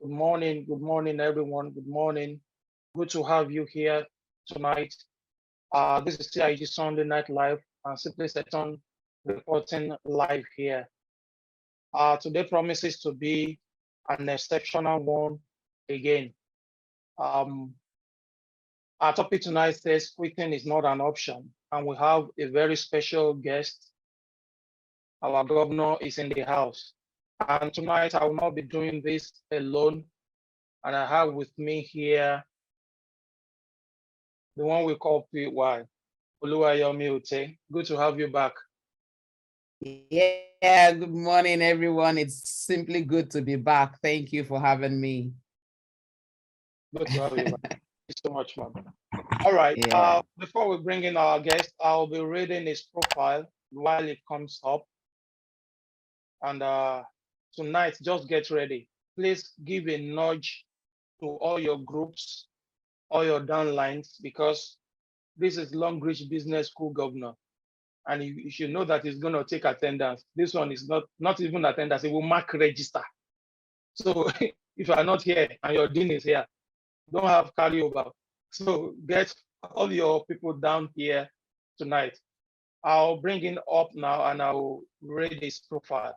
Good morning, everyone. Good morning. Good to have you here tonight. This is CIG Sunday Night Live and Simply Seton reporting live here. Today promises to be an exceptional one again. Um, our topic tonight says quitting is not an option, and we have a very special guest. Our governor is in the house. And tonight I will not be doing this alone. And I have with me here the one we call PY, Oluwayomi Ute. Good to have you back. Yeah, good morning, everyone. It's simply good to be back. Thank you for having me. Good to have you back. Thank you so much, man. All right. Yeah. Before we bring in our guest, I'll be reading his profile while it comes up. And tonight, just get ready. Please give a nudge to all your groups, all your downlines, because this is Longrich Business School Governor. And you should know that it's going to take attendance. This one is not even attendance, it will mark register. So if you are not here and your dean is here, don't have carryover. So get all your people down here tonight. I'll bring him up now and I'll read his profile.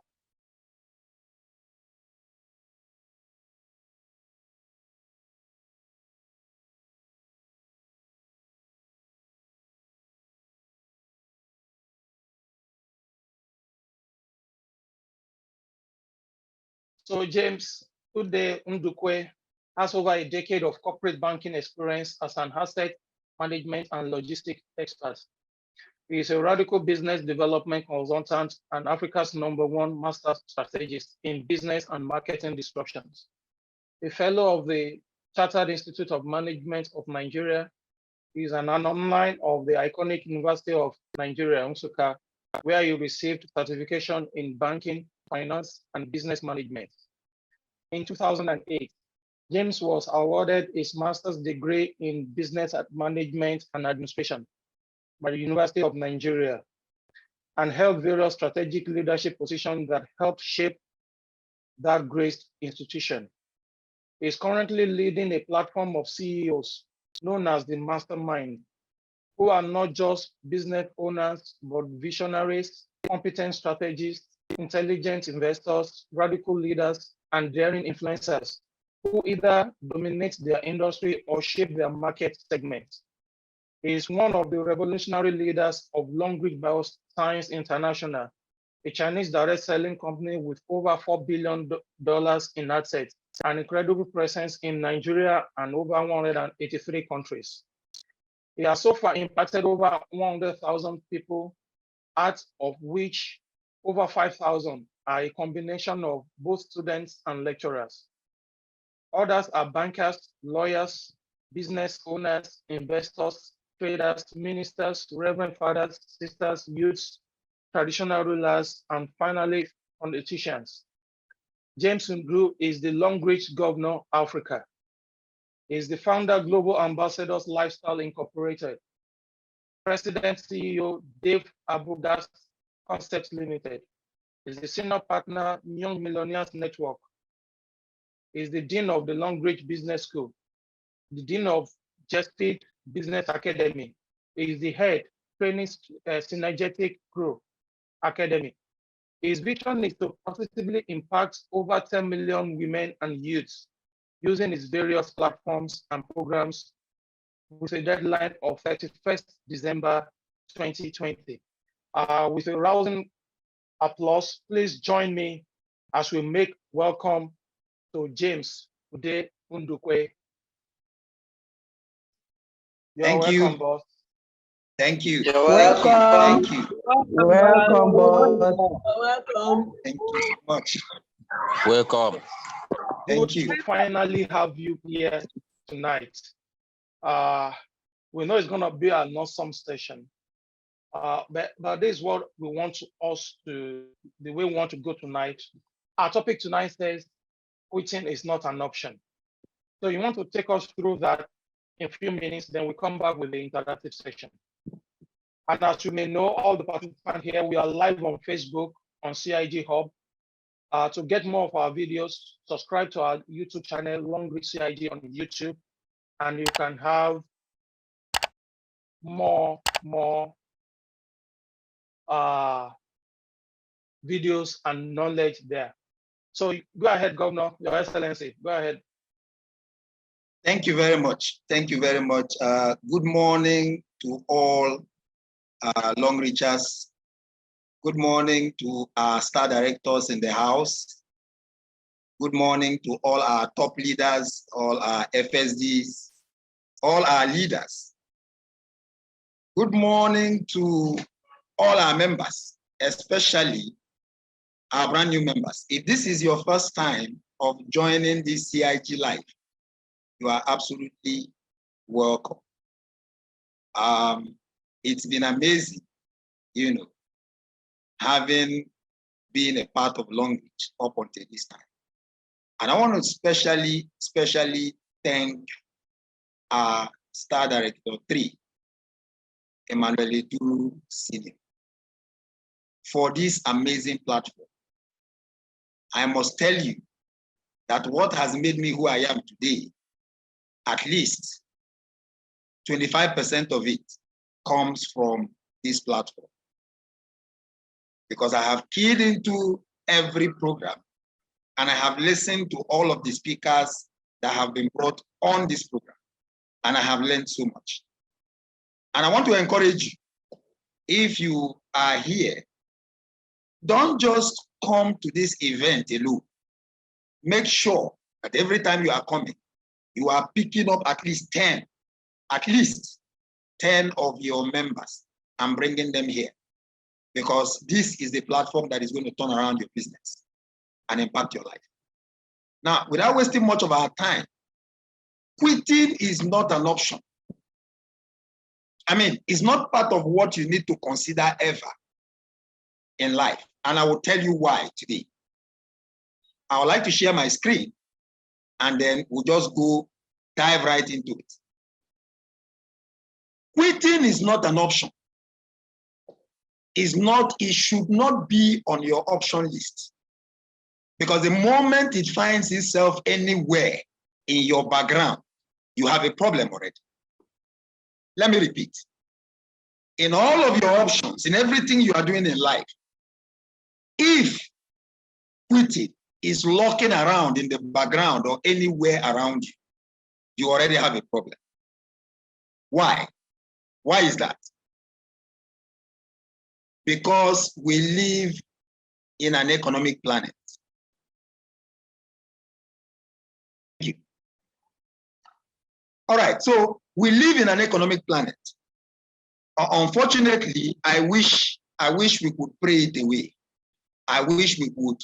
So James Ude Ndukwe has over a decade of corporate banking experience as an asset management and logistic expert. He is a radical business development consultant and Africa's #1 master strategist in business and marketing disruptions. A fellow of the Chartered Institute of Management of Nigeria, he is an alumni of the iconic University of Nigeria, Nsukka, where he received certification in banking, finance, and business management. In 2008, James was awarded his master's degree in business management and administration by the University of Nigeria and held various strategic leadership positions that helped shape that great institution. He is currently leading a platform of CEOs known as the Mastermind, who are not just business owners, but visionaries, competent strategists, intelligent investors, radical leaders, and daring influencers who either dominate their industry or shape their market segments. He is one of the revolutionary leaders of Longrich Bioscience International, a Chinese direct selling company with over $4 billion in assets, an incredible presence in Nigeria and over 183 countries. He has so far impacted over 100,000 people, out of which over 5,000 are a combination of both students and lecturers. Others are bankers, lawyers, business owners, investors, traders, ministers, reverend fathers, sisters, youths, traditional rulers, and finally, politicians. James Ngru is the Longrich Governor, Africa. He is the founder, Global Ambassadors Lifestyle Incorporated, President CEO, Dave Abugas Concepts Limited. He is the senior partner, Young Millionaires Network. He is the Dean of the Longrich Business School, the Dean of Jested Business Academy. He is the head, Training Synergetic Growth Academy. His vision is to positively impact over 10 million women and youths using his various platforms and programs with a deadline of 31st December 2020. With a rousing applause, please join me as we make welcome to James Ude Ndukwe. Thank you. Welcome, boss. Thank you. Welcome. Thank you. Welcome, boss. Welcome. Thank you so much. Welcome. Thank Good you. to finally have you here tonight. We know it's going to be an awesome session. But this is what we want the way we want to go tonight. Our topic tonight says, quitting is not an option. So you want to take us through that in a few minutes, then we come back with the interactive session. And as you may know, all the participants here, we are live on Facebook, on CIG Hub, To get more of our videos, subscribe to our YouTube channel, Longrich CIG on YouTube, and you can have more videos and knowledge there. So go ahead, Governor, Your Excellency, go ahead. Thank you very much. Thank you very much. Good morning to all Longrichers. Good morning to our star directors in the house. Good morning to all our top leaders, all our FSDs, all our leaders. Good morning to all our members, especially our brand new members. If this is your first time of joining this CIG Live, you are absolutely welcome. It's been amazing, you know, having been a part of Longrich up until this time. And I want to especially thank our Star Director 3, Emmanuel Eduru Senior, for this amazing platform. I must tell you that what has made me who I am today, at least 25% of it comes from this platform. Because I have keyed into every program and I have listened to all of the speakers that have been brought on this program. And I have learned so much. And I want to encourage you, if you are here, don't just come to this event alone. Make sure that every time you are coming, you are picking up at least 10 of your members and bringing them here. Because this is the platform that is going to turn around your business and impact your life. Now, without wasting much of our time, quitting is not an option. I mean, it's not part of what you need to consider ever in life. And I will tell you why today. I would like to share my screen and then we'll just dive right into it. Quitting is not an option. It should not be on your option list. Because the moment it finds itself anywhere in your background, you have a problem already. Let me repeat. In all of your options, in everything you are doing in life, if quitting is lurking around in the background or anywhere around you, you already have a problem. Why? Why is that? Because we live in an economic planet. Thank you. All right, so we live in an economic planet. Unfortunately, I wish we could pray it away. I wish we could,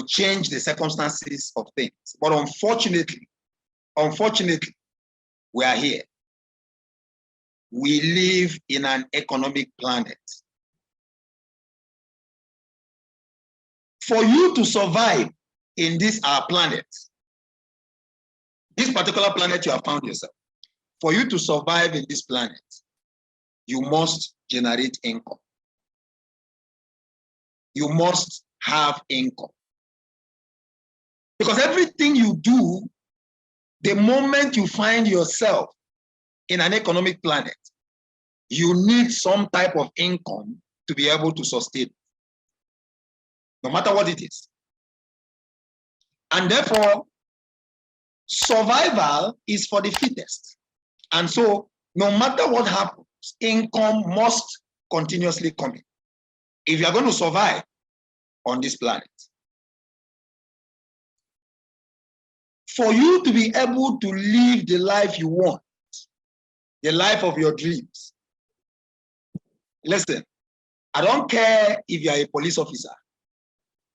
change the circumstances of things. But unfortunately, we are here. We live in an economic planet. For you to survive in this our planet, this particular planet you have found yourself, for you to survive in this planet, you must generate income. You must have income. Because everything you do, the moment you find yourself in an economic planet, you need some type of income to be able to sustain, no matter what it is. And therefore, survival is for the fittest. And so, no matter what happens, income must continuously come in if you are going to survive on this planet. For you to be able to live the life you want, the life of your dreams. Listen, I don't care if you are a police officer.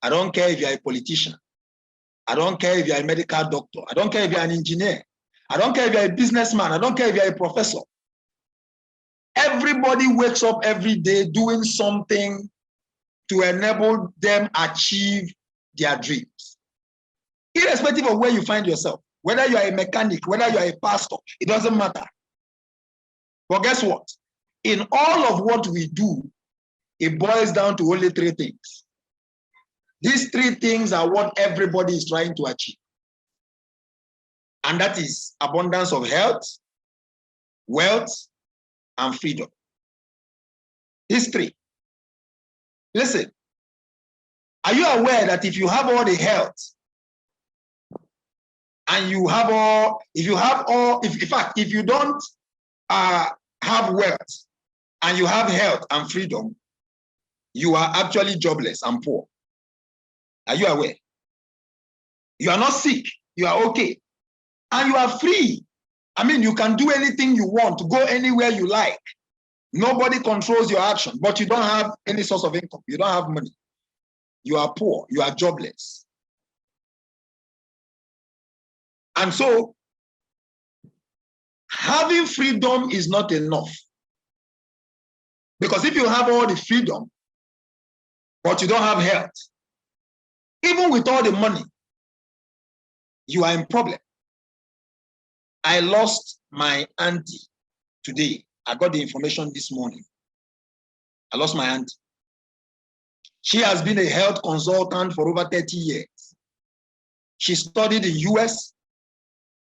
I don't care if you are a politician. I don't care if you are a medical doctor. I don't care if you are an engineer. I don't care if you are a businessman. I don't care if you are a professor. Everybody wakes up every day doing something to enable them achieve their dreams. Irrespective of where you find yourself, whether you are a mechanic, whether you are a pastor, it doesn't matter. But guess what? In all of what we do, it boils down to only three things. These three things are what everybody is trying to achieve. And that is abundance of health, wealth, and freedom. These three. Listen, are you aware that if you have all the health and you have all, if you don't have wealth and you have health and freedom, you are actually jobless and poor. Are you aware? You are not sick, you are okay. And you are free. I mean, you can do anything you want, to go anywhere you like. Nobody controls your action, but you don't have any source of income. You don't have money. You are poor, you are jobless. And so, having freedom is not enough. Because if you have all the freedom, but you don't have health, even with all the money, you are in problem. I lost my auntie today. I got the information this morning. I lost my auntie. She has been a health consultant for over 30 years. She studied in the US.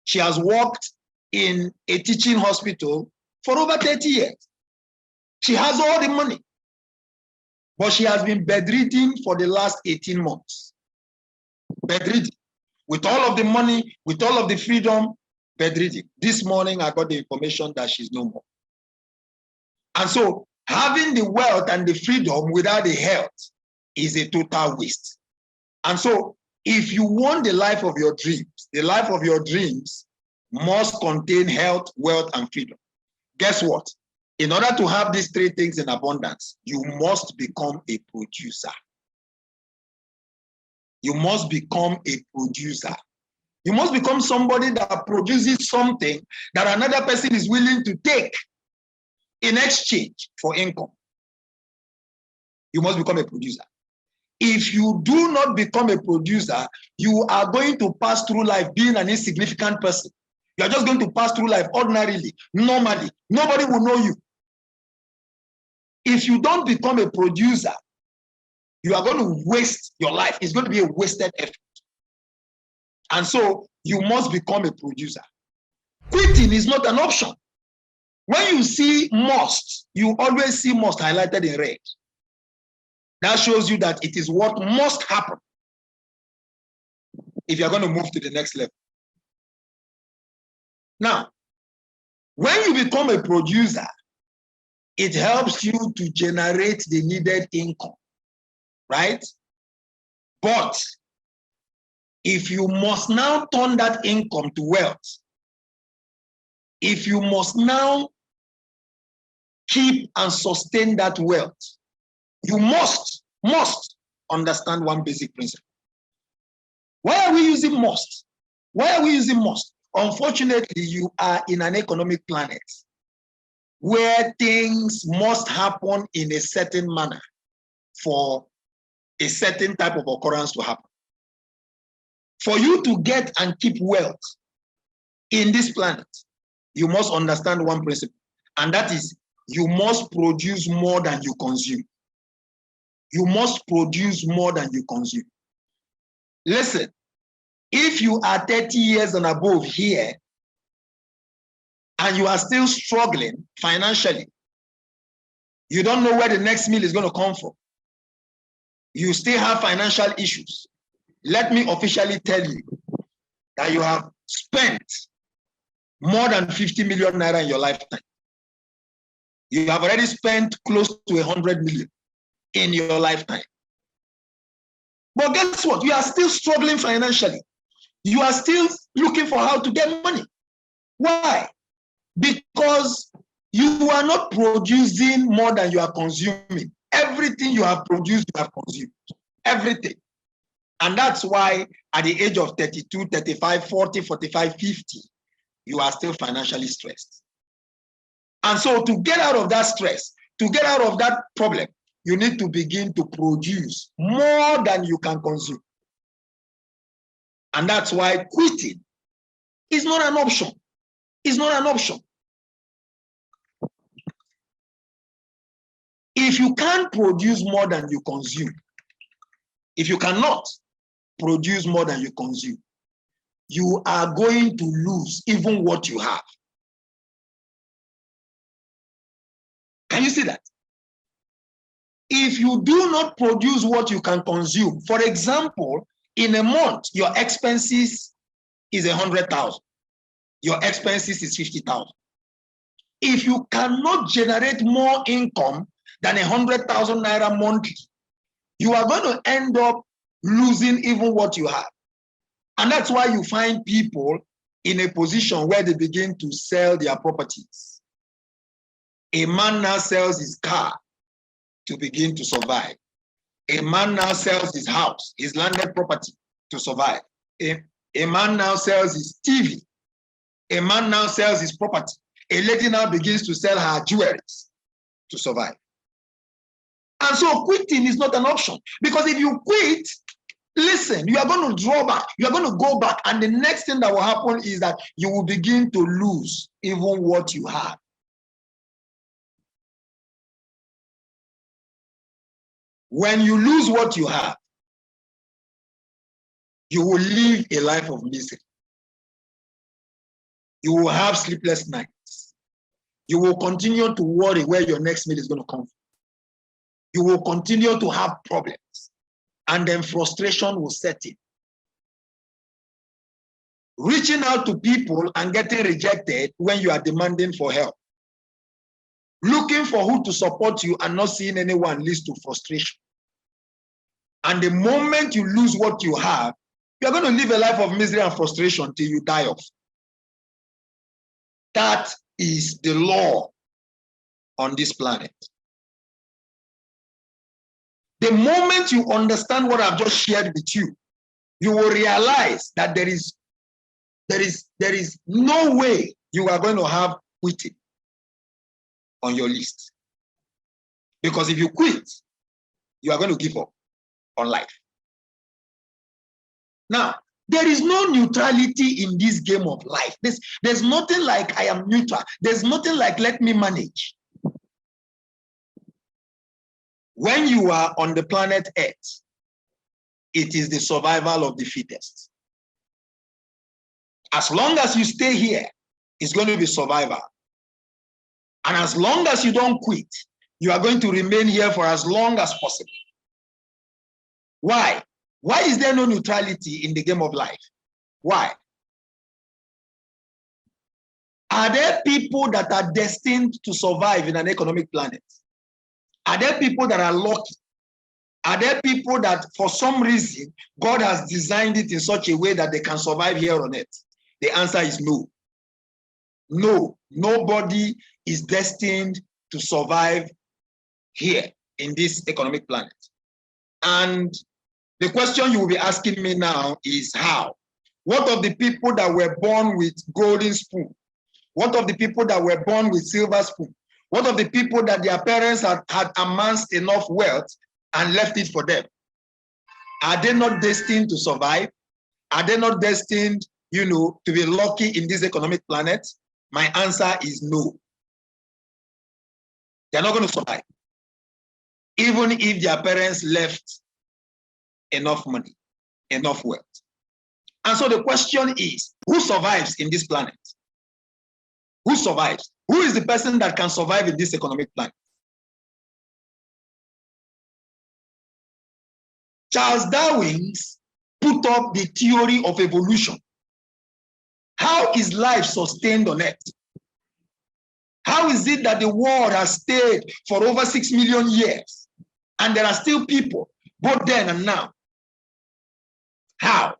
She has worked in a teaching hospital for over 30 years. She has all the money, but she has been bedridden for the last 18 months. Bedridden. With all of the money, with all of the freedom, bedridden. This morning, I got the information that she's no more. And so, having the wealth and the freedom without the health is a total waste. And so, if you want the life of your dreams, the life of your dreams must contain health, wealth, and freedom. Guess what? In order to have these three things in abundance, you must become a producer. You must become a producer. You must become somebody that produces something that another person is willing to take in exchange for income. You must become a producer. If you do not become a producer, you are going to pass through life being an insignificant person. You are just going to pass through life ordinarily, normally. Nobody will know you. If you don't become a producer, you are going to waste your life. It's going to be a wasted effort. And so you must become a producer. Quitting is not an option. When you see must, you always see must highlighted in red. That shows you that it is what must happen if you're going to move to the next level. Now, when you become a producer, it helps you to generate the needed income, right? But if you must now turn that income to wealth, if you must now keep and sustain that wealth, you must understand one basic principle. Why are we using must? Why are we using must? Unfortunately, you are in an economic planet where things must happen in a certain manner for a certain type of occurrence to happen. For you to get and keep wealth in this planet, you must understand one principle, and that is you must produce more than you consume. You must produce more than you consume. Listen, if you are 30 years and above here, and you are still struggling financially, you don't know where the next meal is going to come from, you still have financial issues, let me officially tell you that you have spent more than 50 million naira in your lifetime. You have already spent close to 100 million in your lifetime. But guess what? You are still struggling financially. You are still looking for how to get money. Why? Because you are not producing more than you are consuming. Everything you have produced, you have consumed. Everything. And that's why at the age of 32, 35, 40, 45, 50, you are still financially stressed. And so to get out of that stress, to get out of that problem, you need to begin to produce more than you can consume. And that's why quitting is not an option. It's not an option. If you can't produce more than you consume, if you cannot produce more than you consume, you are going to lose even what you have. Can you see that? If you do not produce what you can consume, for example, in a month, your expenses is 100,000. Your expenses is 50,000. If you cannot generate more income than 100,000 naira monthly, you are going to end up losing even what you have. And that's why you find people in a position where they begin to sell their properties. A man now sells his car to begin to survive. A man now sells his house, his landed property to survive. A man now sells his TV. A man now sells his property. A lady now begins to sell her jewelries to survive. And so quitting is not an option, because if you quit, listen, you are going to draw back, you are going to go back, and the next thing that will happen is that you will begin to lose even what you have. When you lose what you have, you will live a life of misery. You will have sleepless nights. You will continue to worry where your next meal is going to come from. You will continue to have problems, and then frustration will set in. Reaching out to people and getting rejected when you are demanding for help. Looking for who to support you and not seeing anyone leads to frustration. And the moment you lose what you have, you're going to live a life of misery and frustration till you die off. That is the law on this planet. The moment you understand what I've just shared with you, you will realize that there is no way you are going to have quitting on your list. Because if you quit, you are going to give up on life. Now, there is no neutrality in this game of life. There's nothing like I am neutral. There's nothing like let me manage. When you are on the planet Earth, it is the survival of the fittest. As long as you stay here, it's going to be survival. And as long as you don't quit, you are going to remain here for as long as possible. Why? Why is there no neutrality in the game of life? Why? Are there people that are destined to survive in an economic planet? Are there people that are lucky? Are there people that for some reason God has designed it in such a way that they can survive here on earth? The answer is no. No, nobody is destined to survive here in this economic planet. And the question you will be asking me now is how? What of the people that were born with golden spoon? What of the people that were born with silver spoon? What of the people that their parents had amassed enough wealth and left it for them? Are they not destined to survive? Are they not destined, to be lucky in this economic planet? My answer is no. They're not going to survive, even if their parents left enough money, enough wealth. And so the question is, who survives in this planet? Who survives? Who is the person that can survive in this economic planet? Charles Darwin put up the theory of evolution. How is life sustained on Earth? How is it that the world has stayed for over 6 million years and there are still people both then and now? How?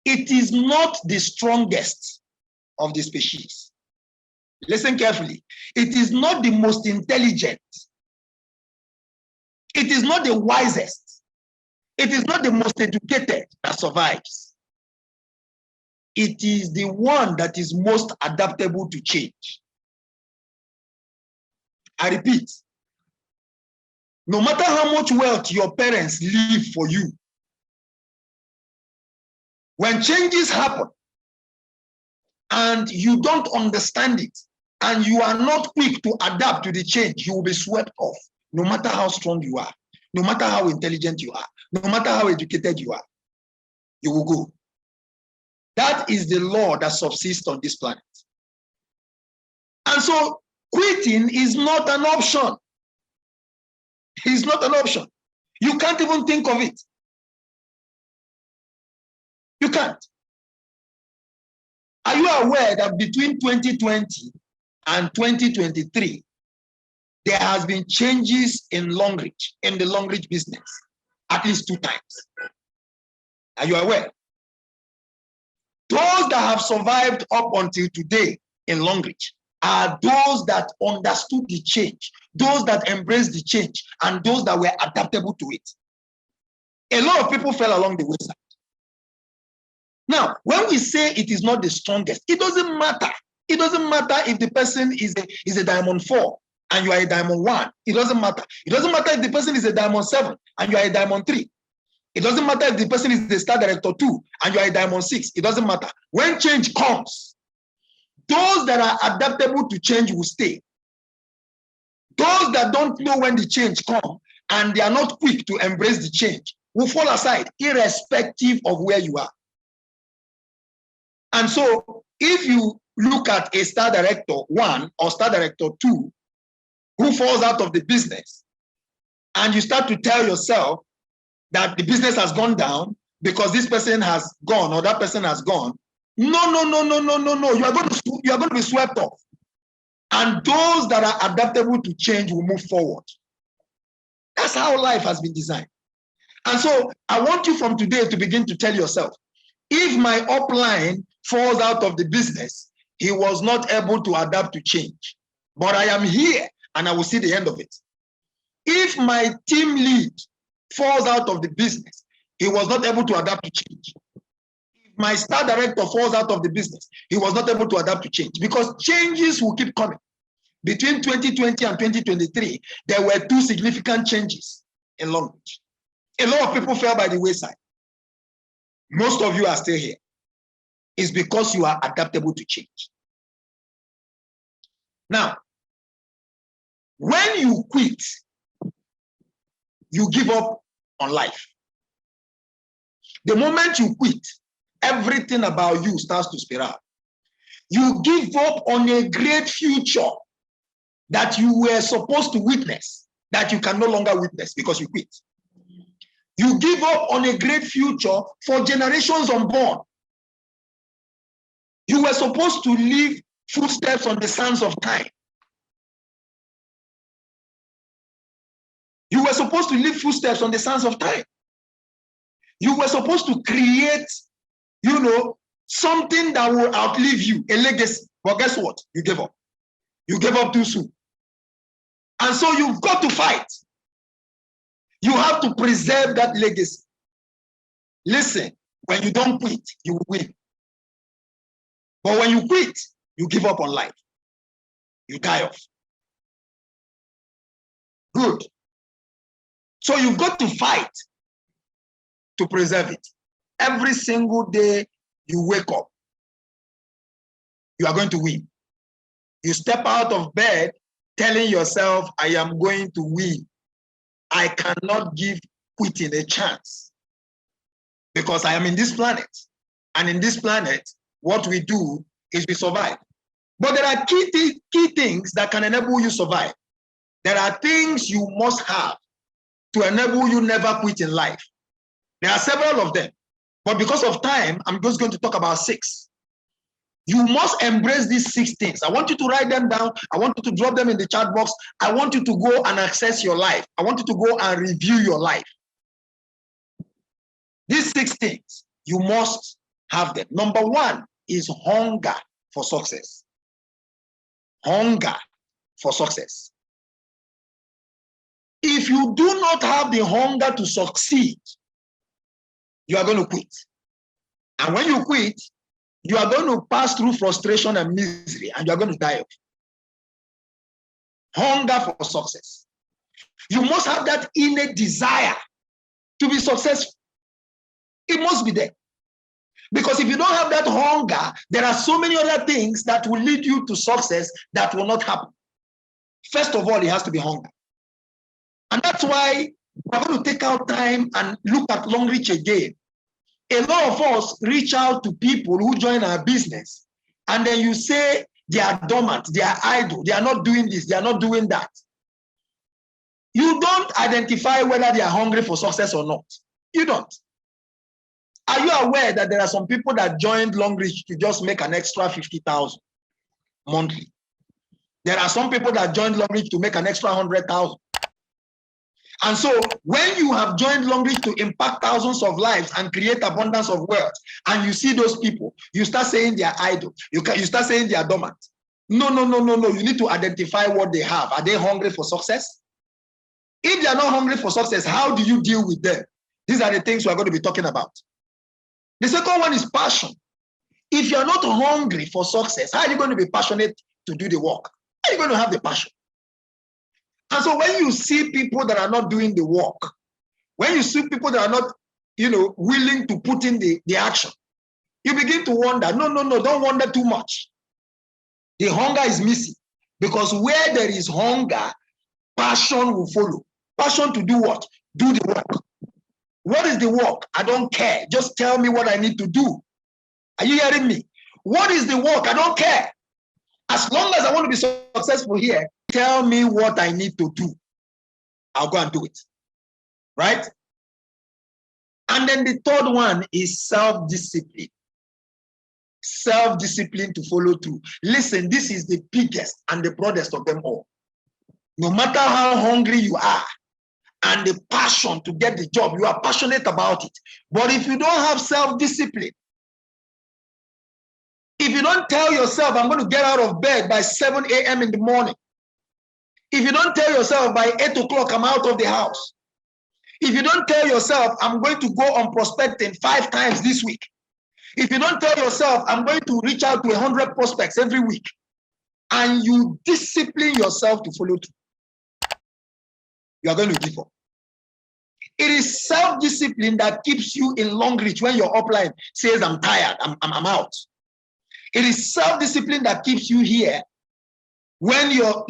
It is not the strongest of the species. Listen carefully. It is not the most intelligent. It is not the wisest. It is not the most educated that survives. It is the one that is most adaptable to change. I repeat, no matter how much wealth your parents leave for you, when changes happen and you don't understand it and you are not quick to adapt to the change, you will be swept off, no matter how strong you are. No matter how intelligent you are, no matter how educated you are, you will go. That is the law that subsists on this planet. And so quitting is not an option. It's not an option. You can't even think of it. You can't. Are you aware that between 2020 and 2023, there has been changes in Longrich, in the Longrich business, at least 2 times? Are you aware? Those that have survived up until today in Longrich are those that understood the change, those that embraced the change, and those that were adaptable to it. A lot of people fell along the wayside. Now, when we say it is not the strongest, it doesn't matter. It doesn't matter if the person is a diamond 4 and you are a diamond 1. It doesn't matter. It doesn't matter if the person is a diamond 7 and you are a diamond 3. It doesn't matter if the person is the star director 2 and you are a diamond 6. It doesn't matter. When change comes, those that are adaptable to change will stay. Those that don't know when the change comes and they are not quick to embrace the change will fall aside, irrespective of where you are. And so, if you look at a star director 1 or star director 2 who falls out of the business, and you start to tell yourself that the business has gone down because this person has gone or that person has gone, no. You are going to be swept off. And those that are adaptable to change will move forward. That's how life has been designed. And so I want you from today to begin to tell yourself, if my upline falls out of the business, he was not able to adapt to change. But I am here and I will see the end of it. If my team lead falls out of the business, he was not able to adapt to change. If my star director falls out of the business, he was not able to adapt to change, because changes will keep coming. Between 2020 and 2023, there were 2 significant changes in Longrich. A lot of people fell by the wayside. Most of you are still here. It's because you are adaptable to change. Now, when you quit, you give up on life. The moment you quit, everything about you starts to spiral. You give up on a great future that you were supposed to witness, that you can no longer witness because you quit. You give up on a great future for generations unborn. You were supposed to leave footsteps on the sands of time. You were supposed to leave footsteps on the sands of time. You were supposed to create, something that will outlive you, a legacy. But guess what? You gave up. You gave up too soon. And so you've got to fight. You have to preserve that legacy. Listen, when you don't quit, you will win. But when you quit, you give up on life. You die off. Good. So you've got to fight to preserve it. Every single day you wake up, you are going to win. You step out of bed telling yourself, I am going to win. I cannot give quitting a chance because I am in this planet. And in this planet, what we do is we survive. But there are key things that can enable you survive. There are things you must have to enable you never quit in life. There are several of them. But because of time, I'm just going to talk about 6. You must embrace these 6 things. I want you to write them down. I want you to drop them in the chat box. I want you to go and access your life. I want you to go and review your life. These 6 things, you must have them. Number 1 is hunger for success. Hunger for success. If you do not have the hunger to succeed, you are going to quit. And when you quit, you are going to pass through frustration and misery, and you are going to die of it. Hunger for success. You must have that innate desire to be successful. It must be there. Because if you don't have that hunger, there are so many other things that will lead you to success that will not happen. First of all, it has to be hunger. And that's why We're going to take out time and look at Longrich again. A lot of us reach out to people who join our business, and then you say they are dormant, they are idle, they are not doing this, they are not doing that. You don't identify whether they are hungry for success or not. You don't. Are you aware that there are some people that joined Longrich to just make an extra 50,000 monthly? There are some people that joined Longrich to make an extra 100,000. And so when you have joined Longrich to impact thousands of lives and create abundance of wealth, and you see those people, you start saying they are idle. You start saying they are dormant. No. You need to identify what they have. Are they hungry for success? If they are not hungry for success, how do you deal with them? These are the things we are going to be talking about. The second one is passion. If you are not hungry for success, how are you going to be passionate to do the work? How are you going to have the passion? And so when you see people that are not doing the work, when you see people that are not, willing to put in the action, you begin to wonder, no, don't wonder too much. The hunger is missing, because where there is hunger, passion will follow. Passion to do what? Do the work. What is the work? I don't care. Just tell me what I need to do. Are you hearing me? What is the work? I don't care. As long as I want to be successful here, tell me what I need to do. I'll go and do it. Right? And then the third one is self-discipline. Self-discipline to follow through. Listen, this is the biggest and the broadest of them all. No matter how hungry you are and the passion to get the job, you are passionate about it. But if you don't have self-discipline, if you don't tell yourself, I'm going to get out of bed by 7 a.m. in the morning. If you don't tell yourself by 8 o'clock, I'm out of the house. If you don't tell yourself, I'm going to go on prospecting 5 times this week. If you don't tell yourself, I'm going to reach out to 100 prospects every week, and you discipline yourself to follow through, you are going to give up. It is self-discipline that keeps you in Longrich when your upline says, I'm tired, I'm out. It is self-discipline that keeps you here when your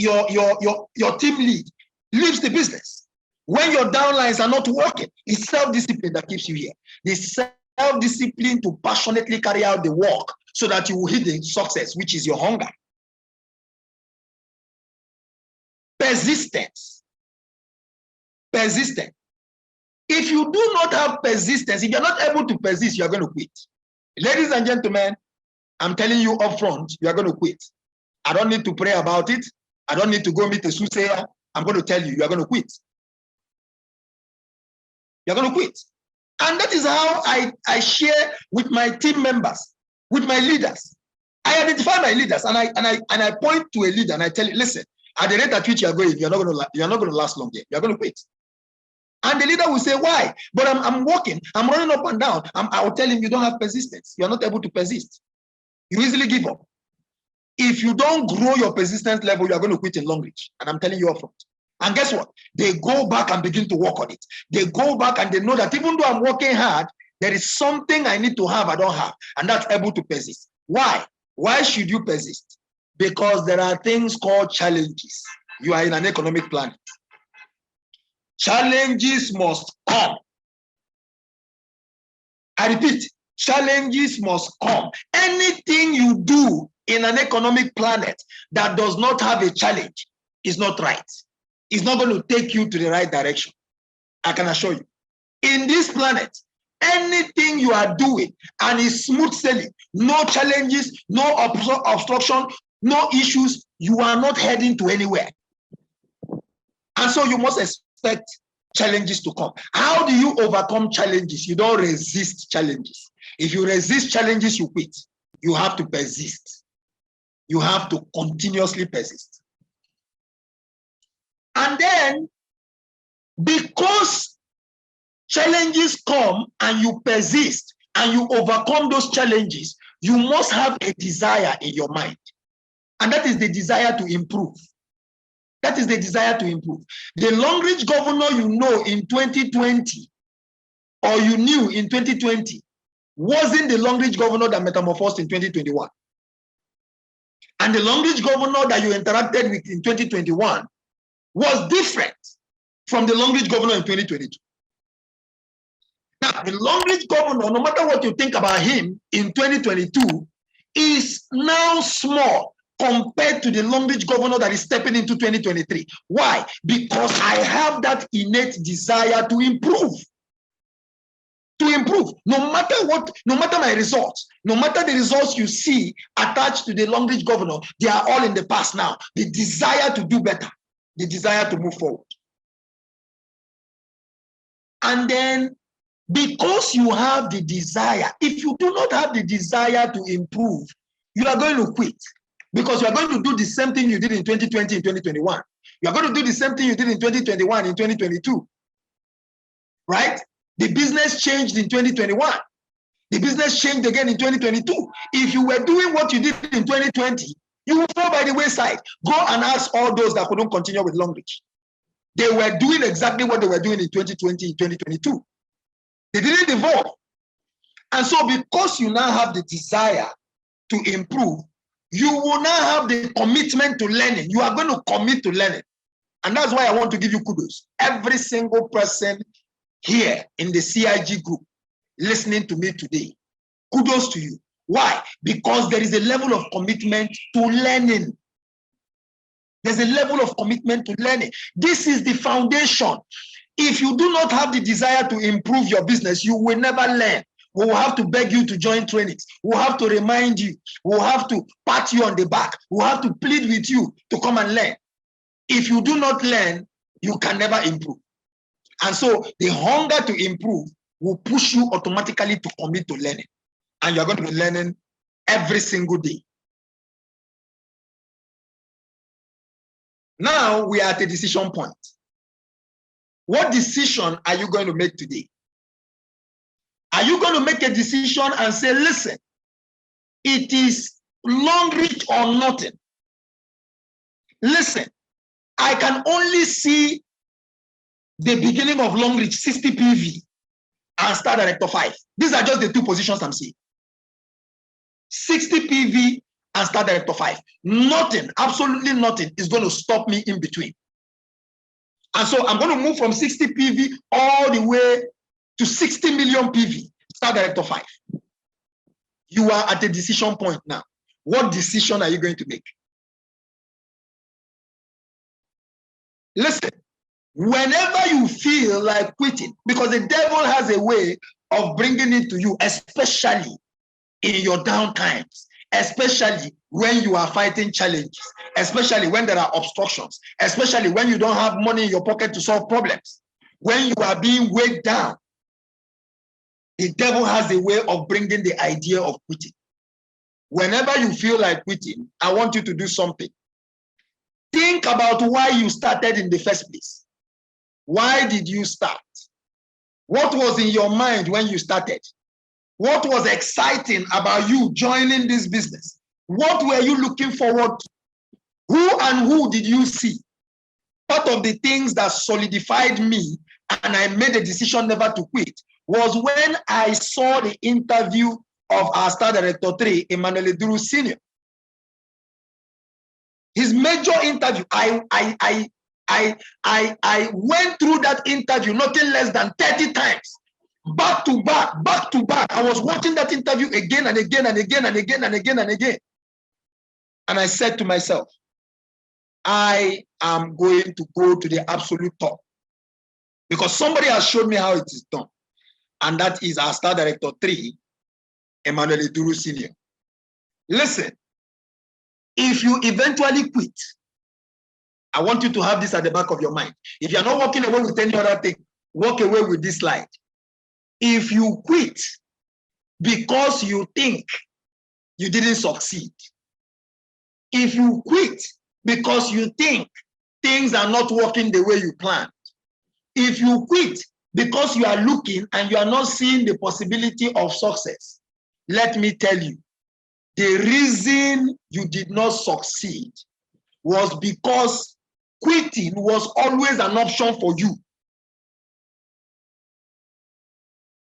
team lead leaves the business. When your downlines are not working, it's self-discipline that keeps you here. The self-discipline to passionately carry out the work so that you will hit the success, which is your hunger. Persistence. Persistence. If you do not have persistence, if you're not able to persist, you're going to quit. Ladies and gentlemen, I'm telling you up front, you are going to quit. I don't need to pray about it. I don't need to go meet a soothsayer. I'm going to tell you, you are going to quit. You're going to quit. And that is how I share with my team members, with my leaders. I identify my leaders and I point to a leader and I tell you, listen, at the rate at which you're going, you're not going to last long here. You're going to quit. And the leader will say, why? But I'm working, I'm running up and down. I will tell him, you don't have persistence. You're not able to persist. You easily give up. If you don't grow your persistence level, you're going to quit in Longrich. And I'm telling you up front. And guess what? They go back and begin to work on it. They go back and they know that even though I'm working hard, there is something I need to have I don't have. And that's able to persist. Why? Why should you persist? Because there are things called challenges. You are in an economic planet. Challenges must come. I repeat, challenges must come. Anything you do in an economic planet that does not have a challenge is not right. It's not going to take you to the right direction. I can assure you. In this planet, anything you are doing and is smooth sailing, no challenges, no obstruction, no issues, you are not heading to anywhere. And so you must expect challenges to come. How do you overcome challenges? You don't resist challenges. If you resist challenges, you quit. You have to persist. You have to continuously persist. And then, because challenges come and you persist and you overcome those challenges, you must have a desire in your mind. And that is the desire to improve. That is the desire to improve. The Longrich governor you know in 2020, or you knew in 2020, wasn't the Longrich governor that metamorphosed in 2021. And the Longrich governor that you interacted with in 2021 was different from the Longrich governor in 2022. Now, the Longrich governor, no matter what you think about him in 2022, is now small compared to the Longrich governor that is stepping into 2023. Why? Because I have that innate desire to improve. To improve, no matter what, no matter my results, no matter the results you see attached to the Longrich governor, they are all in the past now. The desire to do better, the desire to move forward. And then, because you have the desire, if you do not have the desire to improve, you are going to quit. Because you are going to do the same thing you did in 2020 and 2021. You are going to do the same thing you did in 2021 and 2022. Right? The business changed in 2021. The business changed again in 2022. If you were doing what you did in 2020, you will fall by the wayside. Go and ask all those that couldn't continue with Longrich. They were doing exactly what they were doing in 2020 and 2022. They didn't evolve. And so because you now have the desire to improve, you will now have the commitment to learning. You are going to commit to learning. And that's why I want to give you kudos. Every single person here in the CIG group listening to me today, kudos to you. Why? Because there is a level of commitment to learning. There's a level of commitment to learning. This is the foundation. If you do not have the desire to improve your business, you will never learn. We will have to beg you to join trainings. We'll have to remind you. We'll have to pat you on the back. We'll have to plead with you to come and learn. If you do not learn, you can never improve. And so the hunger to improve will push you automatically to commit to learning. And you're going to be learning every single day. Now we are at a decision point. What decision are you going to make today? Are you going to make a decision and say, listen, it is Longrich or nothing? Listen, I can only see the beginning of Longrich, 60 PV, and Star Director 5. These are just the two positions I'm seeing. 60 PV and Star Director 5. Nothing, absolutely nothing is going to stop me in between. And so I'm going to move from 60 PV all the way to 60 million PV, Star Director 5. You are at a decision point now. What decision are you going to make? Listen, whenever you feel like quitting, because the devil has a way of bringing it to you, especially in your down times, especially when you are fighting challenges, especially when there are obstructions, especially when you don't have money in your pocket to solve problems, when you are being weighed down, the devil has a way of bringing the idea of quitting. Whenever you feel like quitting, I want you to do something. Think about why you started in the first place. Why did you start? What was in your mind when you started? What was exciting about you joining this business? What were you looking forward to? Who did you see? Part of the things that solidified me and I made a decision never to quit was when I saw the interview of our Star Director 3, Emmanuel Duru Sr. His major interview, I went through that interview nothing less than 30 times. Back to back. I was watching that interview again and again and again and again and again and again. And I said to myself, I am going to go to the absolute top. Because somebody has shown me how it is done. And that is our Star Director 3, Emmanuel Duru Sr. Listen, if you eventually quit, I want you to have this at the back of your mind. If you're not walking away with any other thing, walk away with this slide. If you quit because you think you didn't succeed, if you quit because you think things are not working the way you planned, if you quit because you are looking and you are not seeing the possibility of success, let me tell you, the reason you did not succeed was because quitting was always an option for you.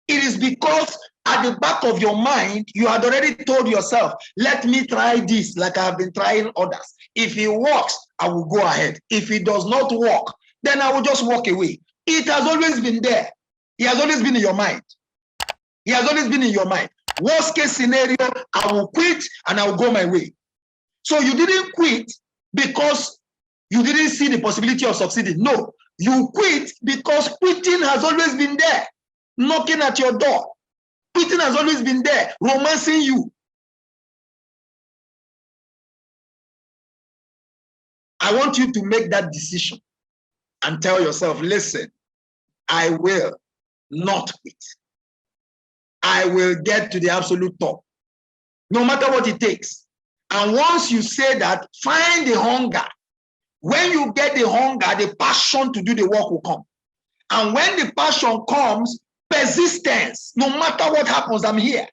It is because at the back of your mind, you had already told yourself, let me try this like I have been trying others. If it works, I will go ahead. If it does not work, then I will just walk away. It has always been there. It has always been in your mind. It has always been in your mind. Worst case scenario, I will quit and I will go my way. So you didn't quit because you didn't see the possibility of succeeding. No, you quit because quitting has always been there, knocking at your door. Quitting has always been there, romancing you. I want you to make that decision and tell yourself, listen, I will not quit. I will get to the absolute top, no matter what it takes. And once you say that, find the hunger. When you get the hunger, the passion to do the work will come. And when the passion comes, persistence, no matter what happens, I'm here.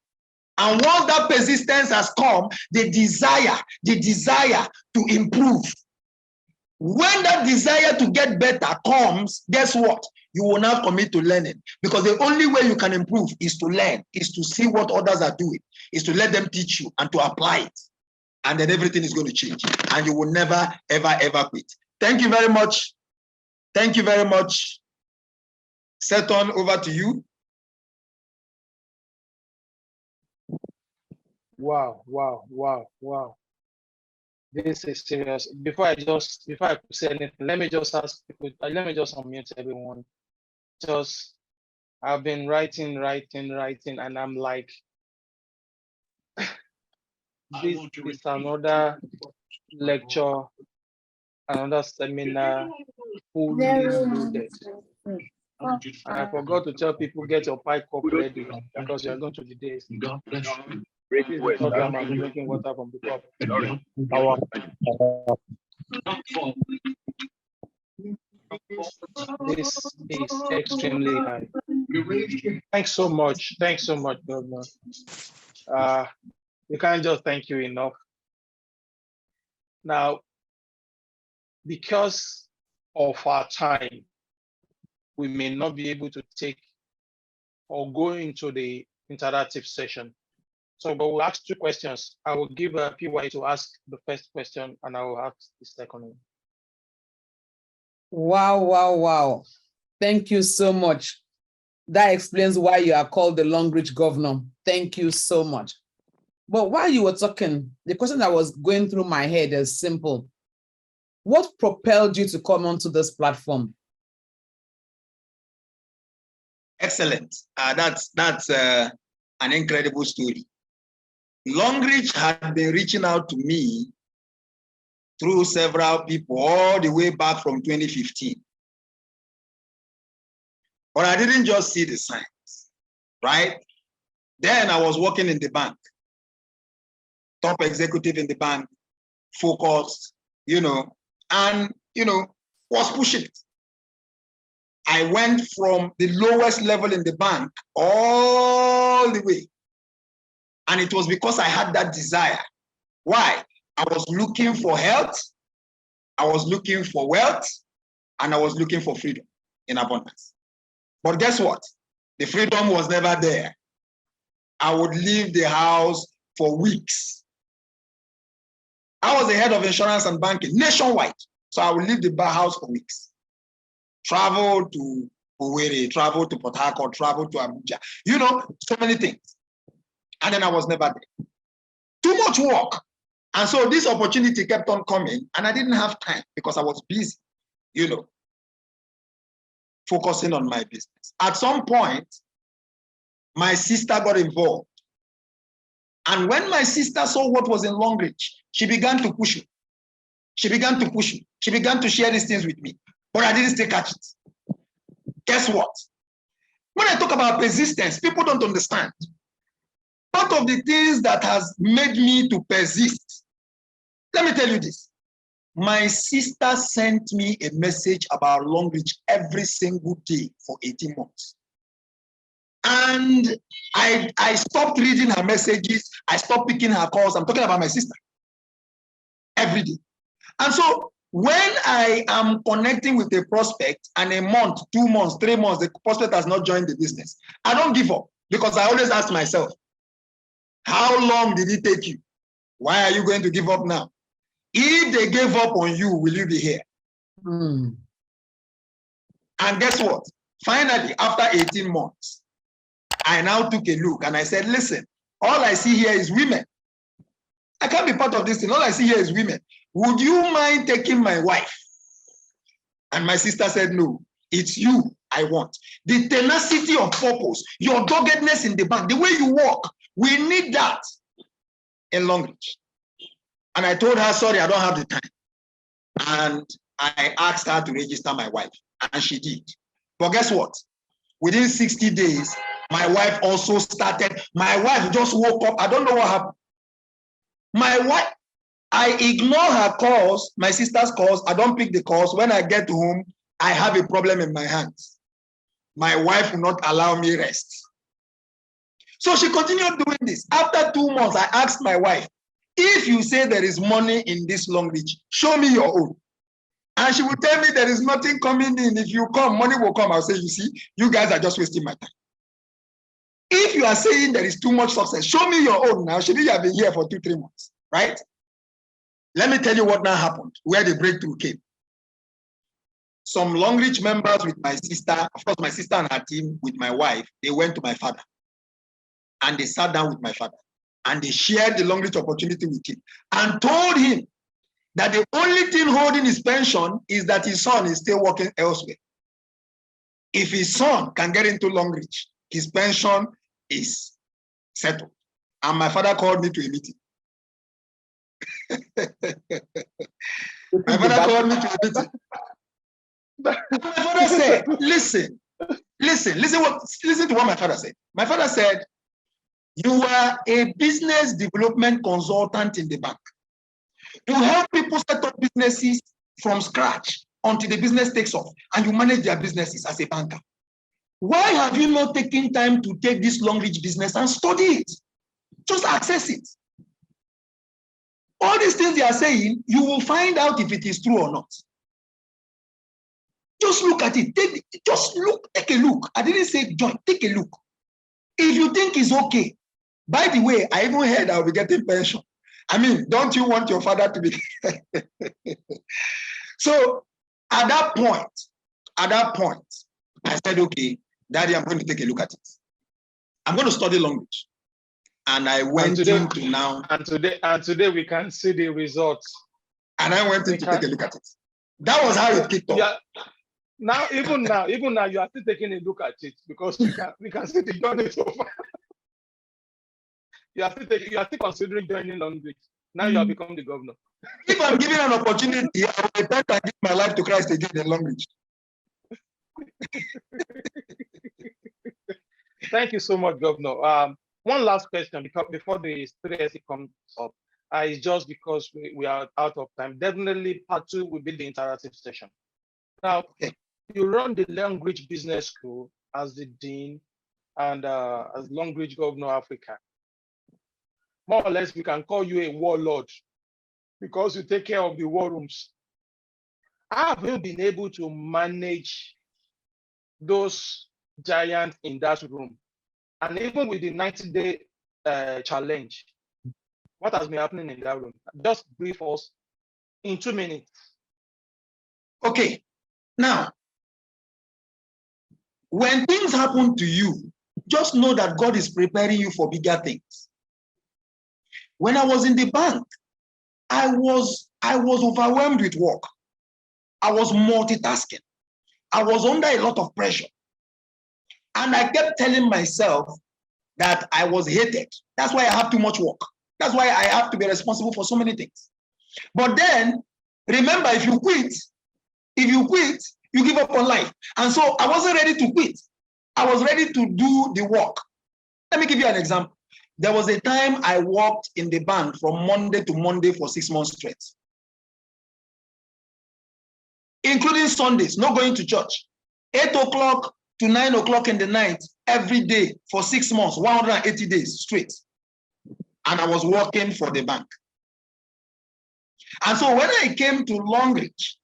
And once that persistence has come, the desire to improve. When that desire to get better comes, guess what? You will now commit to learning, because the only way you can improve is to learn, is to see what others are doing, is to let them teach you and to apply it. And then everything is going to change and you will never, ever, ever quit. Thank you very much. Thank you very much. Seton, over to you. Wow, wow, wow, wow. This is serious. Before I could say anything, let me just ask people, let me just unmute everyone. Just, I've been writing, and I'm like, this is another lecture, another seminar fully loaded. And I forgot to tell people, get your pie cup ready because you're going to the days. This is the third time I'm drinking water from the cup. This is extremely high. Thanks so much, Governor. You can't just thank you enough. Now, because of our time, we may not be able to take or go into the interactive session. So, but we'll ask 2 questions. I will give PY to ask the first question, and I will ask the second one. Wow, wow, wow. Thank you so much. That explains why you are called the Longrich governor. Thank you so much. But while you were talking, the question that was going through my head is simple. What propelled you to come onto this platform? Excellent. That's an incredible story. Longrich had been reaching out to me through several people all the way back from 2015. But I didn't just see the signs, right? Then I was working in the bank, top executive in the bank, focused, and, was pushing it. I went from the lowest level in the bank all the way. And it was because I had that desire. Why? I was looking for health, I was looking for wealth, and I was looking for freedom in abundance. But guess what? The freedom was never there. I would leave the house for weeks. I was the head of insurance and banking nationwide. So I would leave the house for weeks. Travel to Owerri, travel to Port Harcourt, travel to Abuja, so many things. And then I was never there. Too much work. And so this opportunity kept on coming, and I didn't have time because I was busy, focusing on my business. At some point, my sister got involved. And when my sister saw what was in Longrich, she began to push me. She began to push me. She began to share these things with me, but I didn't still catch it. Guess what? When I talk about persistence, people don't understand. Part of the things that has made me to persist, let me tell you this. My sister sent me a message about Longrich every single day for 18 months. And I stopped reading her messages. I stopped picking her calls. I'm talking about my sister every day. And so when I am connecting with a prospect and a month, 2 months, 3 months, the prospect has not joined the business, I don't give up, because I always ask myself, how long did it take you? Why are you going to give up now? If they gave up on you, will you be here? And guess what? Finally, after 18 months, I now took a look and I said, listen, all I see here is women. I can't be part of this thing. All I see here is women. Would you mind taking my wife? And my sister said, no, it's you I want. The tenacity of purpose, your doggedness in the bank, the way you walk, we need that in Longrich. And I told her, sorry, I don't have the time. And I asked her to register my wife, and she did. But guess what? Within 60 days, my wife also started. My wife just woke up. I don't know what happened. My wife, I ignore her calls, my sister's calls. I don't pick the calls. When I get home, I have a problem in my hands. My wife will not allow me rest. So she continued doing this. After 2 months, I asked my wife, if you say there is money in this Longrich, show me your own. And she would tell me there is nothing coming in. If you come, money will come. I'll say, you see, you guys are just wasting my time. If you are saying there is too much success, show me your own now. Should you have been here for 2-3 months, right? Let me tell you what now happened, where the breakthrough came. Some Longrich members with my sister, of course, my sister and her team with my wife, they went to my father. And they sat down with my father. And they shared the Longrich opportunity with him. And told him that the only thing holding his pension is that his son is still working elsewhere. If his son can get into Longrich, his pension is settled. And my father called me to a meeting. My father called me to a meeting. My father said, listen to what my father said. My father said, you are a business development consultant in the bank. You help people set up businesses from scratch until the business takes off, and you manage their businesses as a banker. Why have you not taken time to take this Longrich business and study it? Just access it. All these things they are saying, you will find out if it is true or not. Just look at it. Take a look. I didn't say join. Take a look. If you think it's okay. By the way, I even heard I'll be getting pension. I mean, don't you want your father to be? So at that point, I said, okay, Daddy, I'm going to take a look at it. I'm going to study Longrich. And I went into now. And today we can see the results. And I went in to take a look at it. That was how it kicked off. Yeah. Now, even now, you are still taking a look at it because we can see the journey so far. You are still considering joining Longrich. Now you have become the governor. If I'm given an opportunity, I will repent and give my life to Christ again in Longrich. Thank you so much, Governor. One last question before the 3SC comes up. It's just because we are out of time. Definitely part 2 will be the interactive session. Now, you run the Longrich Business School as the Dean and as Longrich Governor Africa. More or less, we can call you a warlord because you take care of the war rooms. How have you been able to manage those giants in that room? And even with the 90-day challenge, what has been happening in that room? Just brief us in 2 minutes. Okay. Now, when things happen to you, just know that God is preparing you for bigger things. When I was in the bank, I was overwhelmed with work. I was multitasking. I was under a lot of pressure. And I kept telling myself that I was hated. That's why I have too much work. That's why I have to be responsible for so many things. But then, remember, if you quit, you give up on life. And so I wasn't ready to quit. I was ready to do the work. Let me give you an example. There was a time I worked in the bank from Monday to Monday for 6 months straight, including Sundays, not going to church. 8 o'clock to 9 o'clock in the night, every day for 6 months, 180 days straight. And I was working for the bank. And so when I came to Longrich,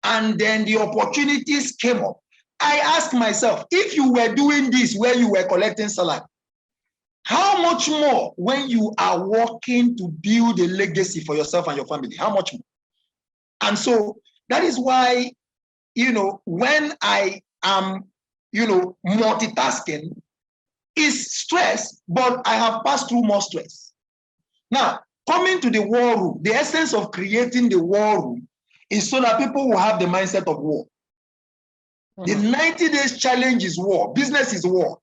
and then the opportunities came up, I asked myself, if you were doing this where you were collecting salary, how much more when you are working to build a legacy for yourself and your family? How much more? And so that is why, when I I'm, multitasking is stress, but I have passed through more stress. Now, coming to the war room, the essence of creating the war room is so that people will have the mindset of war. The 90 days challenge is war. Business is war.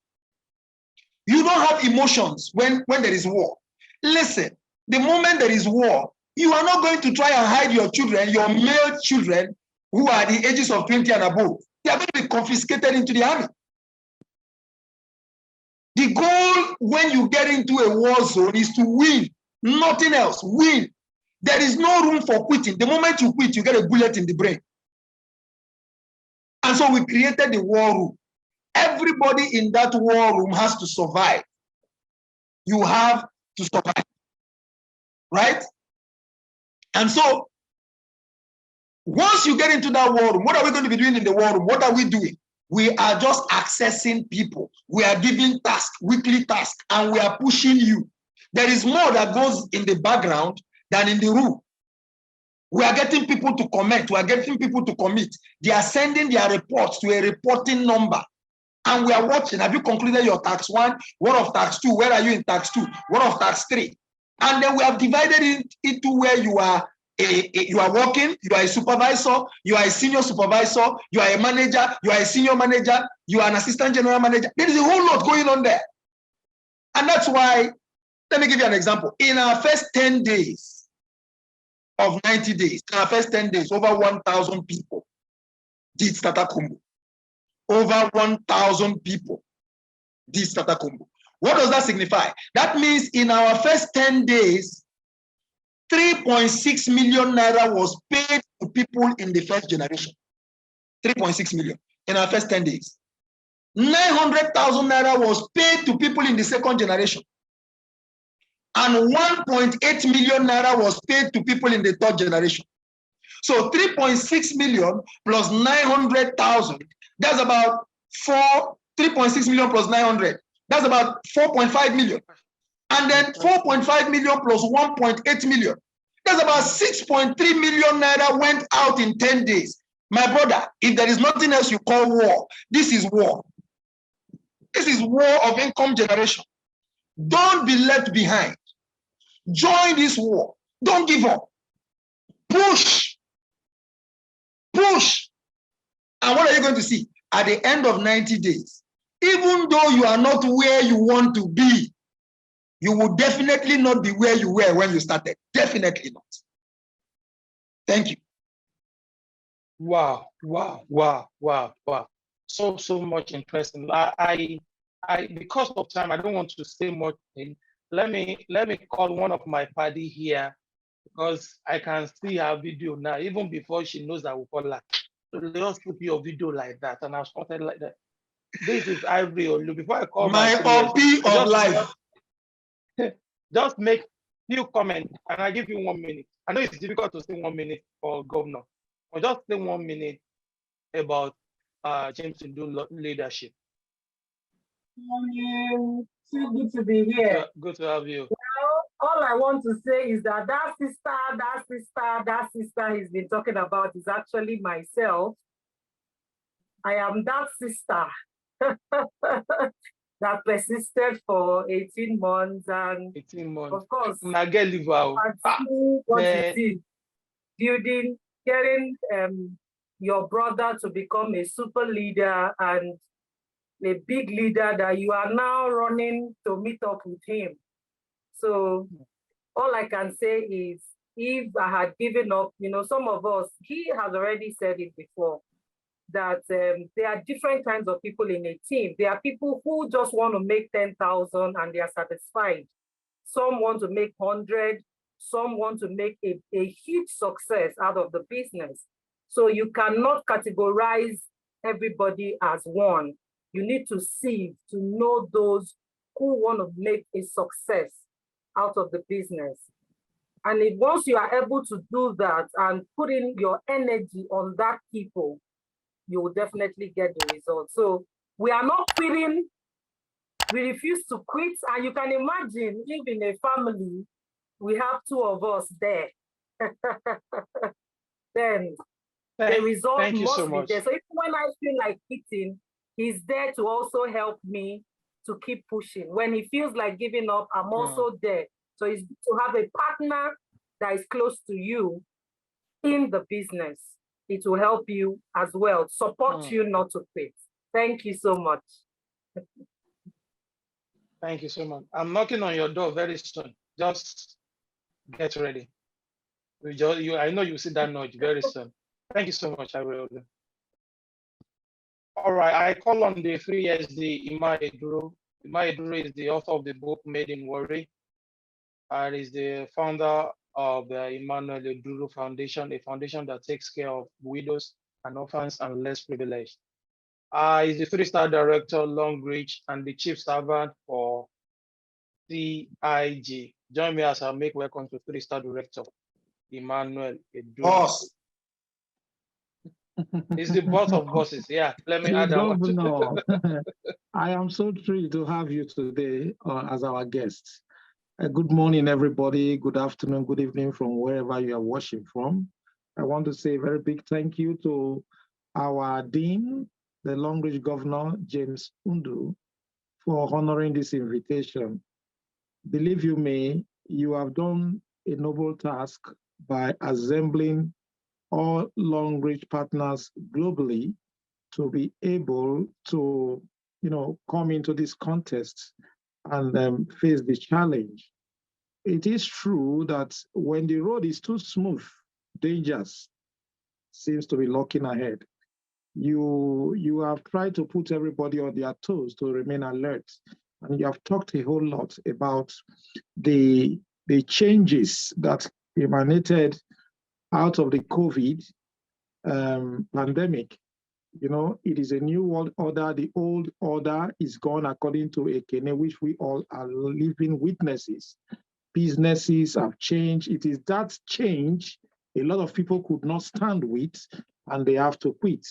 You don't have emotions when there is war. Listen, the moment there is war, you are not going to try and hide your children, your male children who are the ages of 20 and above. They are going to be confiscated into the army. The goal when you get into a war zone is to win, nothing else, win. There is no room for quitting. The moment you quit, you get a bullet in the brain. And so we created the war room. Everybody in that war room has to survive. You have to survive, right? And so once you get into that war room, what are we going to be doing in the war room? What are we doing? We are just accessing people. We are giving tasks, weekly tasks, and we are pushing you. There is more that goes in the background than in the room. We are getting people to comment. We are getting people to commit. They are sending their reports to a reporting number. And we are watching. Have you concluded your tax 1? What of tax 2? Where are you in tax 2? What of tax 3? And then we have divided it into where you are working, you are a supervisor, you are a senior supervisor, you are a manager, you are a senior manager, you are an assistant general manager. There is a whole lot going on there. And that's why, let me give you an example. In our first 10 days of 90 days, in our first 10 days, over 1,000 people did starter combo. Over 1,000 people did starter combo. What does that signify? That means in our first 10 days, 3.6 million naira was paid to people in the first generation. 3.6 million in our first 10 days. 900,000 naira was paid to people in the second generation. And 1.8 million naira was paid to people in the third generation. So 3.6 million plus 900,000, that's about 3.6 million plus 900. That's about 4.5 million. And then 4.5 million plus 1.8 million. That's about 6.3 million naira went out in 10 days. My brother, if there is nothing else you call war, this is war. This is war of income generation. Don't be left behind. Join this war. Don't give up. Push. Push. And what are you going to see? At the end of 90 days, even though you are not where you want to be, you will definitely not be where you were when you started. Definitely not. Thank you. Wow, wow, wow, wow, wow. So much interesting. I because of time, I don't want to say much. Let me call one of my party here, because I can see her video now, even before she knows I will call her. So let's put your video like that, and I've started like that. This is Ivory Olu. Before I call my OP of life. Just make few comments, and I give you 1 minute. I know it's difficult to say 1 minute for governor, but just say 1 minute about James Ndu leadership. So good to be here. Good to have you. Well, all I want to say is that sister he's been talking about is actually myself. I am that sister that persisted for 18 months, and 18 months. of course, I get live out. What it is, building, getting your brother to become a super leader and a big leader that you are now running to meet up with him. So all I can say is, if I had given up, some of us, he has already said it before, that there are different kinds of people in a team. There are people who just want to make 10,000 and they are satisfied. Some want to make 100. Some want to make a huge success out of the business. So you cannot categorize everybody as one. You need to see, to know those who want to make a success out of the business. And if once you are able to do that and put in your energy on that people, you will definitely get the result. So we are not quitting. We refuse to quit. And you can imagine if in a family, we have 2 of us there. Then the result thank you so must be much. there. So even when I feel like quitting, he's there to also help me to keep pushing. When he feels like giving up, I'm also there. So it's to have a partner that is close to you in the business. It will help you as well, support you not to quit. Thank you so much. Thank you so much. I'm knocking on your door very soon. Just get ready. I know you see that note very soon. Thank you so much. I will. All right. I call on the 3SD Ima Eduru. Ima Eduru is the author of the book Made in Worry, and is the founder of the Emmanuel Eduru Foundation, a foundation that takes care of widows and orphans and less privileged. He's the 3-star director, Longrich, and the chief servant for CIG. Join me as I make welcome to 3-star director, Emmanuel Eduru. Boss. He's the boss of bosses. Yeah, let me add that one. Governor, I am so thrilled to have you today as our guest. Good morning, everybody. Good afternoon, good evening from wherever you are watching from. I want to say a very big thank you to our Dean, the Longrich Governor, James Undu, for honoring this invitation. Believe you me, you have done a noble task by assembling all Longrich partners globally to be able to, come into this contest and face the challenge. It is true that when the road is too smooth, dangers seems to be lurking ahead. You have tried to put everybody on their toes to remain alert, and you have talked a whole lot about the changes that emanated out of the COVID pandemic. It is a new world order. The old order is gone according to Ekene, which we all are living witnesses. Businesses have changed. It is that change a lot of people could not stand with, and they have to quit.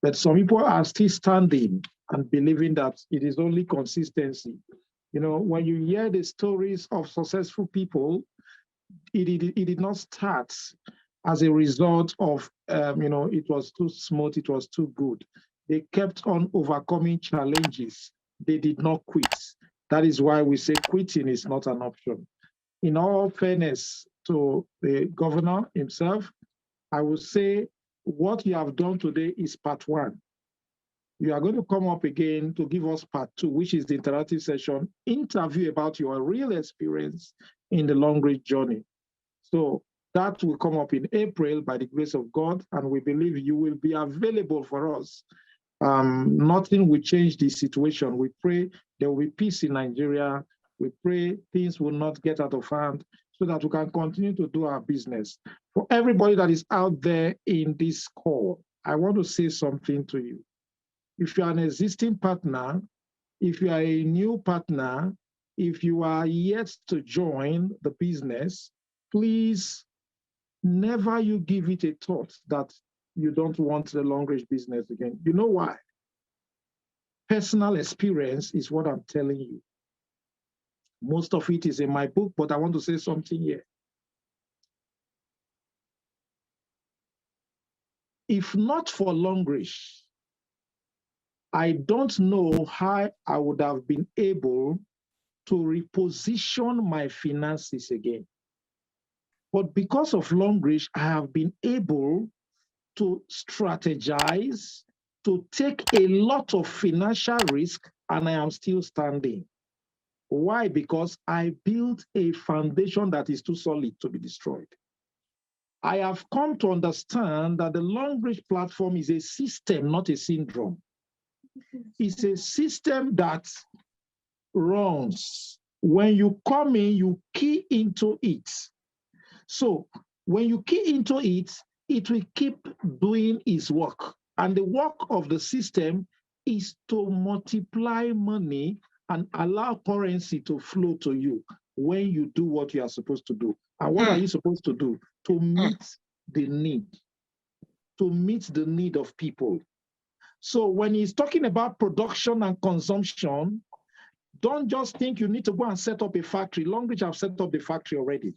But some people are still standing and believing that it is only consistency. When you hear the stories of successful people, it did not start as a result of, it was too smooth, it was too good. They kept on overcoming challenges. They did not quit. That is why we say quitting is not an option. In all fairness to the governor himself, I would say what you have done today is part one. You are going to come up again to give us part two, which is the interactive session, interview about your real experience in the Longrich journey. So that will come up in April by the grace of God, and we believe you will be available for us. Nothing will change the situation. We pray there will be peace in Nigeria. We pray things will not get out of hand so that we can continue to do our business. For everybody that is out there in this call, I want to say something to you. If you are an existing partner, if you are a new partner, if you are yet to join the business, please never you give it a thought that you don't want the Longrich business again. You know why? Personal experience is what I'm telling you. Most of it is in my book, but I want to say something here. If not for Longrich, I don't know how I would have been able to reposition my finances again. But because of Longrich, I have been able to strategize, to take a lot of financial risk, and I am still standing. Why? Because I built a foundation that is too solid to be destroyed. I have come to understand that the Longrich platform is a system, not a syndrome. It's a system that runs. When you come in, you key into it. So when you key into it, it will keep doing its work. And the work of the system is to multiply money and allow currency to flow to you when you do what you are supposed to do. And what are you supposed to do? To meet the need. To meet the need of people. So when he's talking about production and consumption, don't just think you need to go and set up a factory. Longrich have set up the factory already.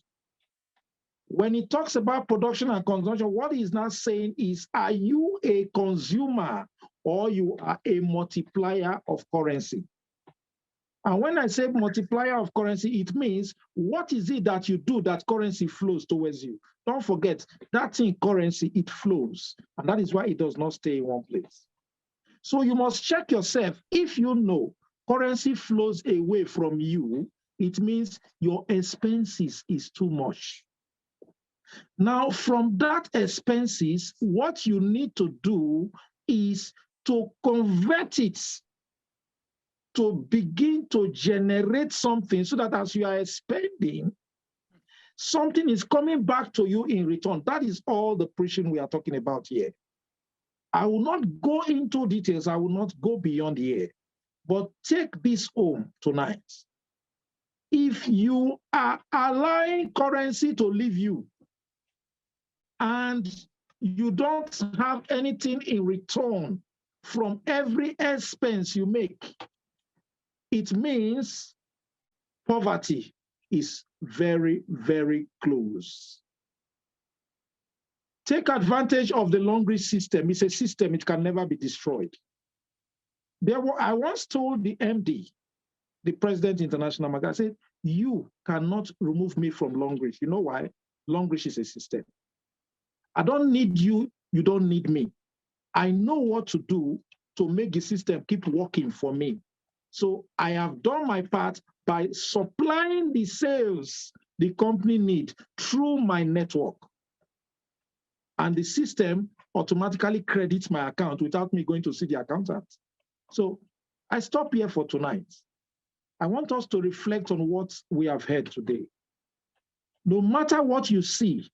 When he talks about production and consumption, what he's not saying is, are you a consumer or you are a multiplier of currency? And when I say multiplier of currency, it means what is it that you do that currency flows towards you? Don't forget, that in currency, it flows. And that is why it does not stay in one place. So you must check yourself. If you know currency flows away from you, it means your expenses is too much. Now, from that expenses, what you need to do is to convert it to begin to generate something so that as you are spending, something is coming back to you in return. That is all the preaching we are talking about here. I will not go into details. I will not go beyond here, but take this home tonight. If you are allowing currency to leave you and you don't have anything in return from every expense you make, it means poverty is very, very close. Take advantage of the Longrich system. It's a system, it can never be destroyed. I once told the MD, the President International Market, I said, you cannot remove me from Longrich. You know why? Longrich is a system. I don't need you, you don't need me. I know what to do to make the system keep working for me. So I have done my part by supplying the sales the company need through my network. And the system automatically credits my account without me going to see the accountant. So I stop here for tonight. I want us to reflect on what we have heard today. No matter what you see,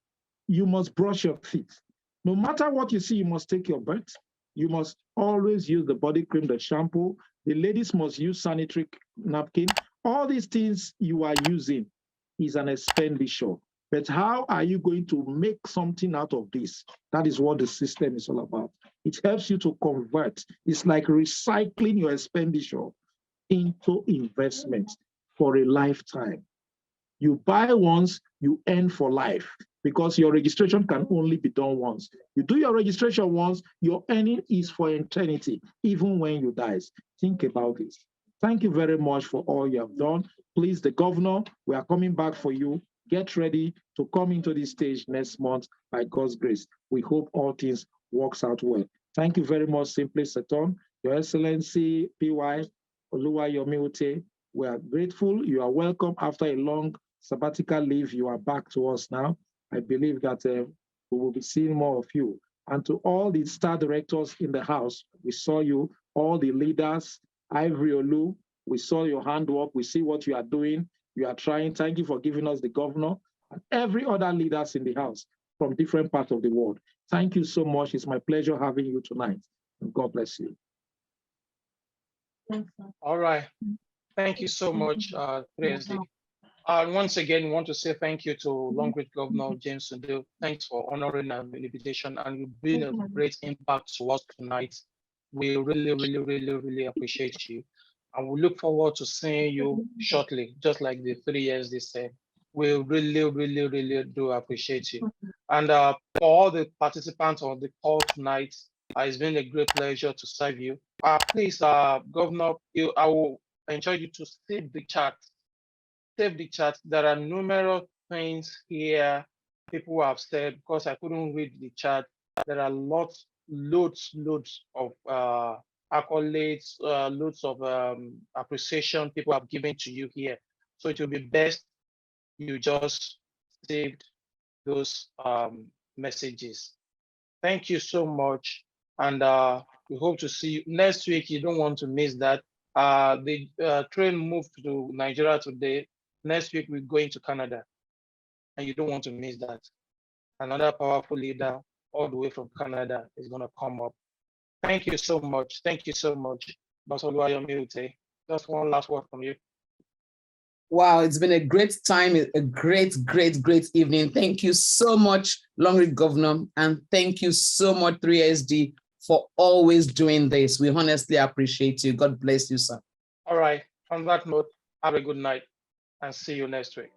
you must brush your teeth. No matter what you see, you must take your bath. You must always use the body cream, the shampoo. The ladies must use sanitary napkin. All these things you are using is an expenditure. But how are you going to make something out of this? That is what the system is all about. It helps you to convert. It's like recycling your expenditure into investment for a lifetime. You buy once, you earn for life, because your registration can only be done once. You do your registration once, your earning is for eternity, even when you die. Think about it. Thank you very much for all you have done. Please, the governor, we are coming back for you. Get ready to come into this stage next month by God's grace. We hope all things works out well. Thank you very much, Simply Seton. Your Excellency, PY Oluwayomi, we are grateful. You are welcome after a long sabbatical leave. You are back to us now. I believe that we will be seeing more of you. And to all the star directors in the house, we saw you, all the leaders, Ivory Olu, we saw your handwork. We see what you are doing. You are trying. Thank you for giving us the governor and every other leaders in the house from different parts of the world. Thank you so much. It's my pleasure having you tonight. And God bless you. All right. Thank you so much, 3SD. Once again, we want to say thank you to Longrich Governor James Sunday. Thanks for honoring our invitation, and you've been a great impact to us tonight. We really appreciate you. And we look forward to seeing you shortly, just like the 3 years they said. We really do appreciate you. And for all the participants on the call tonight, it's been a great pleasure to serve you. Please, Governor, I will encourage you to save the chat. Save the chat. There are numerous things here people have said, because I couldn't read the chat. There are loads of accolades, loads of appreciation people have given to you here. So it will be best you just saved those messages. Thank you so much. And we hope to see you next week. You don't want to miss that. The train moved to Nigeria today. Next week, we're going to Canada. And you don't want to miss that. Another powerful leader all the way from Canada is going to come up. Thank you so much. Thank you so much. Just one last word from you. Wow, it's been a great time, a great evening. Thank you so much, Longrich Governor, and thank you so much, 3SD, for always doing this. We honestly appreciate you. God bless you, sir. All right. On that note, have a good night and see you next week.